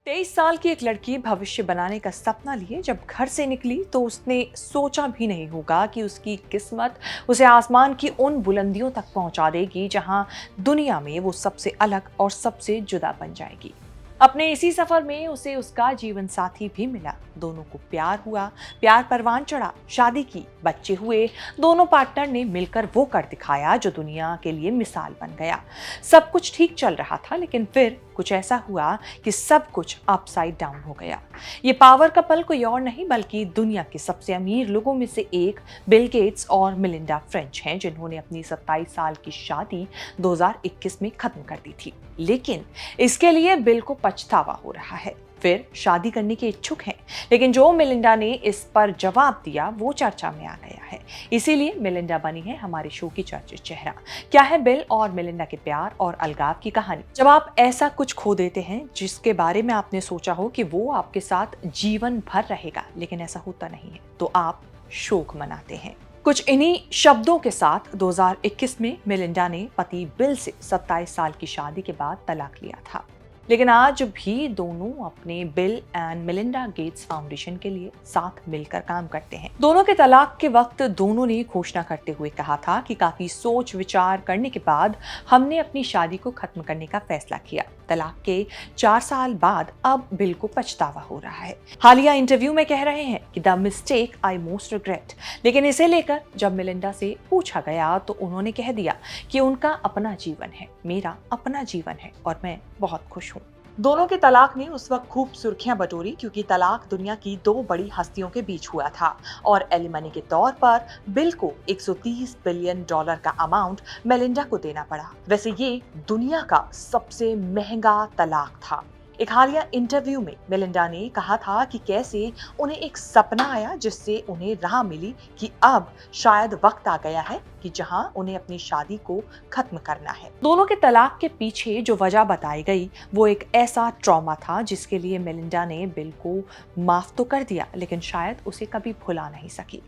23 साल की एक लड़की भविष्य बनाने का सपना लिए जब घर से निकली तो उसने सोचा भी नहीं होगा कि उसकी किस्मत उसे आसमान की उन बुलंदियों तक पहुंचा देगी जहां दुनिया में वो सबसे अलग और सबसे जुदा बन जाएगी। अपने इसी सफर में उसे उसका जीवन साथी भी मिला। दोनों को प्यार हुआ, प्यार परवान चढ़ा, शादी की, बच्चे हुए। दोनों पार्टनर ने मिलकर वो कर दिखाया जो दुनिया के लिए मिसाल बन गया। सब कुछ ठीक चल रहा था, लेकिन फिर कुछ ऐसा हुआ कि सब कुछ अपसाइड डाउन हो गया। ये पावर कपल कोई और नहीं बल्कि दुनिया के सबसे अमीर लोगों में से एक बिल गेट्स और मिलिंडा फ्रेंच हैं, जिन्होंने अपनी 27 साल की शादी 2021 में खत्म कर दी थी। लेकिन इसके लिए बिल को पछतावा हो रहा है। फिर शादी करने के इच्छुक हैं, लेकिन जो मिलिंडा ने इस पर जवाब दिया वो चर्चा में आ गया है। इसीलिए मिलिंडा बनी है हमारे शो की चर्चित चेहरा। क्या है बिल और मिलिंडा के प्यार और अलगाव की कहानी? जब आप ऐसा कुछ खो देते हैं जिसके बारे में आपने सोचा हो कि वो आपके साथ जीवन भर रहेगा, लेकिन ऐसा होता नहीं है, तो आप शोक मनाते हैं। कुछ इन्हीं शब्दों के साथ 2021 में मिलिंडा ने पति बिल से 27 साल की शादी के बाद तलाक लिया था। लेकिन आज भी दोनों अपने bill and Melinda Gates foundation के लिए साथ मिलकर काम करते हैं। दोनों के तलाक के वक्त दोनों ने घोषणा करते हुए कहा था कि काफी सोच विचार करने के बाद हमने अपनी शादी को खत्म करने का फैसला किया। तलाक के 4 साल बाद अब बिल को पछतावा हो रहा है। हालिया इंटरव्यू में कह रहे हैं कि the mistake I most regret. लेकिन इसे लेकर जब मिलिंडा से पूछा गया तो उन्होंने कह दिया कि उनका अपना जीवन है, मेरा अपना जीवन है और मैं बहुत खुश हूँ। दोनों के तलाक ने उस वक्त खूब सुर्खियां बटोरी, क्योंकि तलाक दुनिया की दो बड़ी हस्तियों के बीच हुआ था और एलिमनी के तौर पर बिल को $130 बिलियन का अमाउंट मेलिंडा को देना पड़ा। वैसे ये दुनिया का सबसे महंगा तलाक था। एक हालिया इंटरव्यू में मेलिंडा ने कहा था कि कैसे उन्हें एक सपना आया जिससे उन्हें राह मिली कि अब शायद वक्त आ गया है कि जहां उन्हें अपनी शादी को खत्म करना है। दोनों के तलाक के पीछे जो वजह बताई गई वो एक ऐसा ट्रॉमा था जिसके लिए मेलिंडा ने बिल को माफ तो कर दिया, लेकिन शायद उसे कभी भुला नहीं सकी।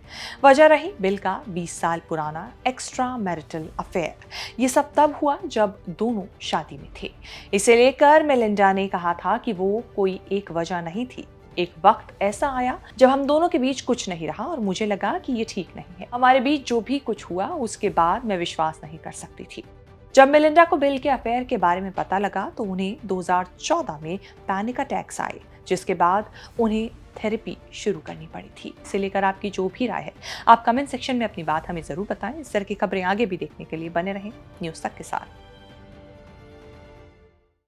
वजह रही बिल का 20 साल पुराना एक्स्ट्रा मैरिटल अफेयर। ये सब तब हुआ जब दोनों शादी में थे। इसे लेकर मेलिंडा ने कहा था कि वो कोई एक वजह नहीं थी। एक वक्त ऐसा आया जब हम दोनों के बीच कुछ नहीं रहा और मुझे लगा कि ये ठीक नहीं है। हमारे बीच जो भी कुछ हुआ उसके बाद मैं विश्वास नहीं कर सकती थी। जब मेलिंडा को बिल के अफेयर के बारे में पता लगा तो उन्हें 2014 में पैनिक अटैक्स आए, जिसके बाद उन्हें थेरेपी शुरू करनी पड़ी थी। इसे लेकर आपकी जो भी राय है आप कमेंट सेक्शन में अपनी बात हमें जरूर बताएं। इस तरह की खबरें आगे भी देखने के लिए बने रहें न्यूज़ तक के साथ।